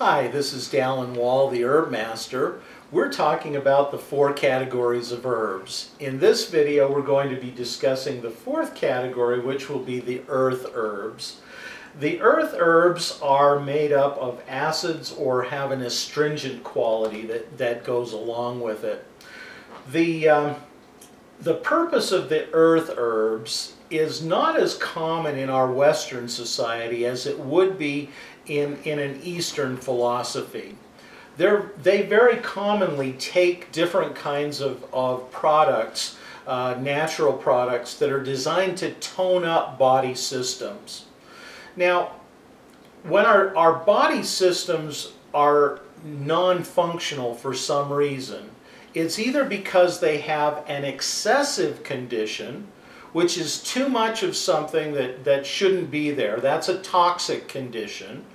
Hi, this is Dallin Wall, the Herb Master. We're talking about the 4 categories of herbs. In this video, we're going to be discussing the 4th category, which will be the earth herbs. The earth herbs are made up of acids or have an astringent quality that goes along with it. The purpose of the earth herbs is not as common in our Western society as it would be in an Eastern philosophy. They very commonly take different kinds of products, natural products that are designed to tone up body systems. Now, when our body systems are non-functional for some reason, it's either because they have an excessive condition, which is too much of something that shouldn't be there. That's a toxic condition.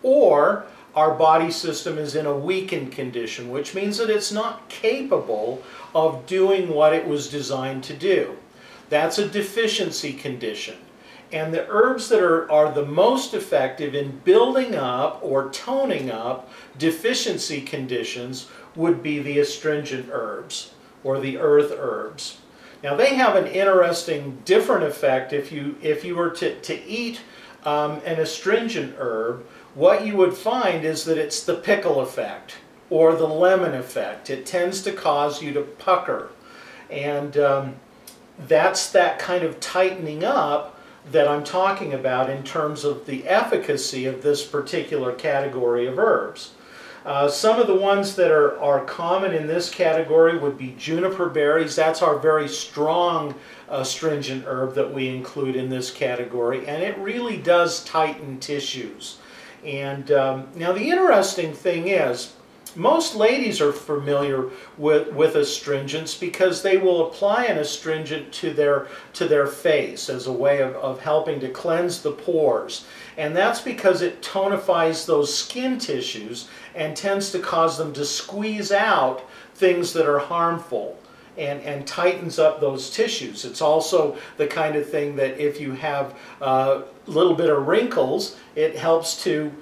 Or our body system is in a weakened condition, which means that it's not capable of doing what it was designed to do. That's a deficiency condition. And the herbs that are the most effective in building up or toning up deficiency conditions would be the astringent herbs or the earth herbs. Now they have an interesting different effect. If you were to eat an astringent herb, what you would find is that it's the pickle effect or the lemon effect. It tends to cause you to pucker. And that's that kind of tightening up that I'm talking about in terms of the efficacy of this particular category of herbs. Some of the ones that are common in this category would be juniper berries. That's our very strong astringent herb that we include in this category, and it really does tighten tissues. And now the interesting thing is, most ladies are familiar with astringents because they will apply an astringent to their face as a way of helping to cleanse the pores. And that's because it tonifies those skin tissues and tends to cause them to squeeze out things that are harmful and tightens up those tissues. It's also the kind of thing that if you have a little bit of wrinkles, it helps to,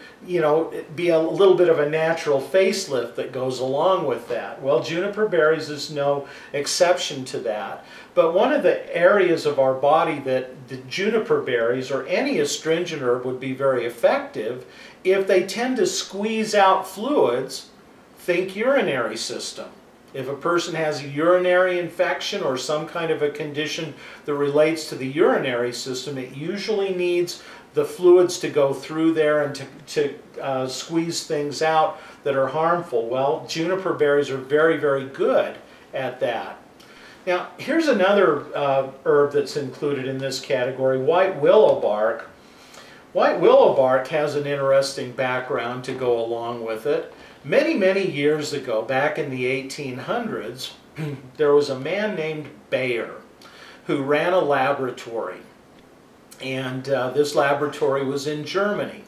be a little bit of a natural facelift that goes along with that. Well, juniper berries is no exception to that. But one of the areas of our body that the juniper berries or any astringent herb would be very effective, if they tend to squeeze out fluids, think urinary system. If a person has a urinary infection or some kind of a condition that relates to the urinary system, it usually needs the fluids to go through there and to squeeze things out that are harmful. Well, juniper berries are very, very good at that. Now, here's another herb that's included in this category, white willow bark. White willow bark has an interesting background to go along with it. Many, many years ago, back in the 1800s, there was a man named Bayer who ran a laboratory. And this laboratory was in Germany.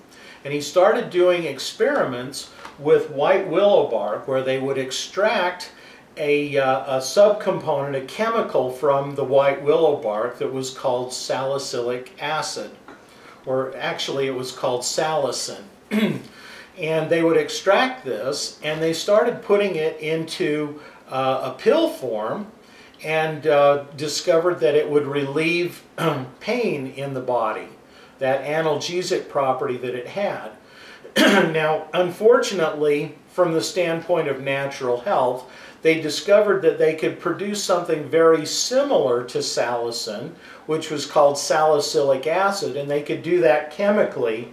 And he started doing experiments with white willow bark where they would extract a subcomponent, a chemical from the white willow bark that was called salicylic acid. Or actually it was called salicin. And they would extract this, and they started putting it into a pill form and discovered that it would relieve pain in the body, that analgesic property that it had. Now, unfortunately, from the standpoint of natural health, they discovered that they could produce something very similar to salicin, which was called salicylic acid, and they could do that chemically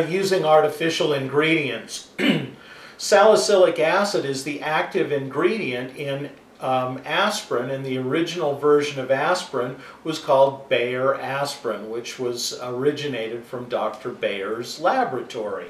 using artificial ingredients. Salicylic acid is the active ingredient in aspirin, and the original version of aspirin was called Bayer aspirin, which was originated from Dr. Bayer's laboratory.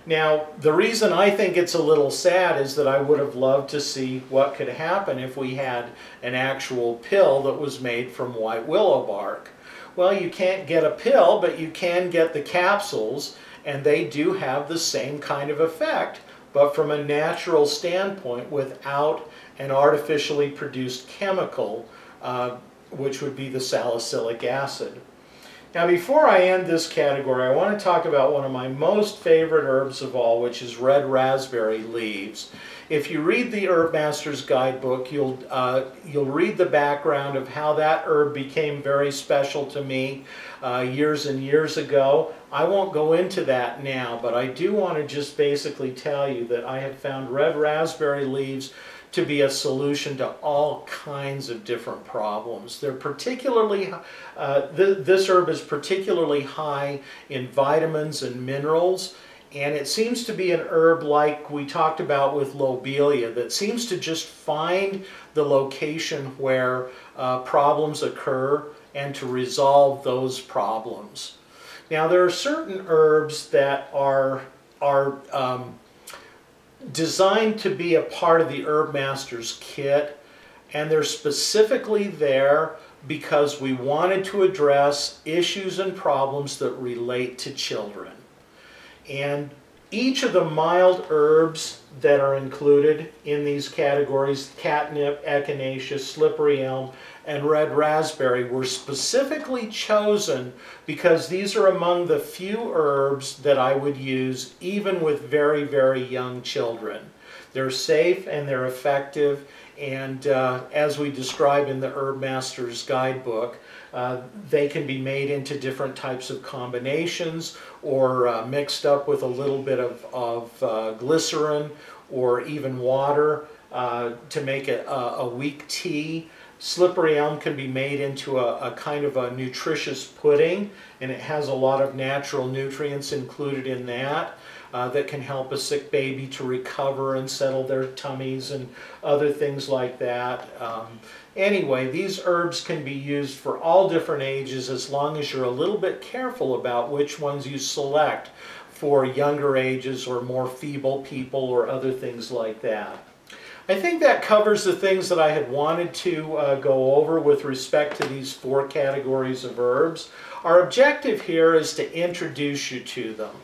Now, the reason I think it's a little sad is that I would have loved to see what could happen if we had an actual pill that was made from white willow bark. Well, you can't get a pill, but you can get the capsules, and they do have the same kind of effect, but from a natural standpoint without an artificially produced chemical, which would be the salicylic acid. Now before I end this category, I want to talk about one of my most favorite herbs of all, which is red raspberry leaves. If you read the Herb Master's Guidebook, you'll read the background of how that herb became very special to me years and years ago. I won't go into that now, but I do want to just basically tell you that I have found red raspberry leaves to be a solution to all kinds of different problems. They're particularly, this herb is particularly high in vitamins and minerals, and it seems to be an herb like we talked about with lobelia that seems to just find the location where problems occur and to resolve those problems. Now there are certain herbs that are designed to be a part of the Herb Master's kit, and they're specifically there because we wanted to address issues and problems that relate to children. And each of the mild herbs that are included in these categories, catnip, echinacea, slippery elm, and red raspberry, were specifically chosen because these are among the few herbs that I would use even with very, very young children. They're safe and they're effective, and as we describe in the Herb Master's Guidebook, they can be made into different types of combinations or mixed up with a little bit of glycerin or even water to make a weak tea. Slippery elm can be made into a kind of a nutritious pudding, and it has a lot of natural nutrients included in that that can help a sick baby to recover and settle their tummies and other things like that. Anyway, these herbs can be used for all different ages as long as you're a little bit careful about which ones you select for younger ages or more feeble people or other things like that. I think that covers the things that I had wanted to go over with respect to these 4 categories of herbs. Our objective here is to introduce you to them.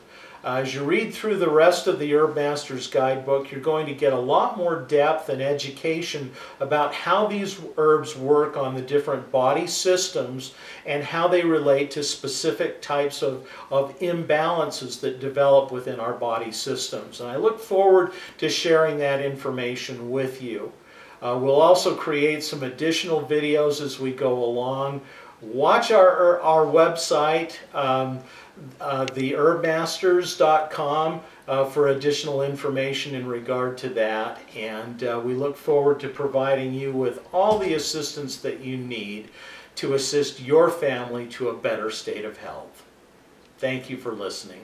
As you read through the rest of the Herb Master's Guidebook, you're going to get a lot more depth and education about how these herbs work on the different body systems and how they relate to specific types of imbalances that develop within our body systems. And I look forward to sharing that information with you. We'll also create some additional videos as we go along. Watch our website, theherbmasters.com, for additional information in regard to that, and we look forward to providing you with all the assistance that you need to assist your family to a better state of health. Thank you for listening.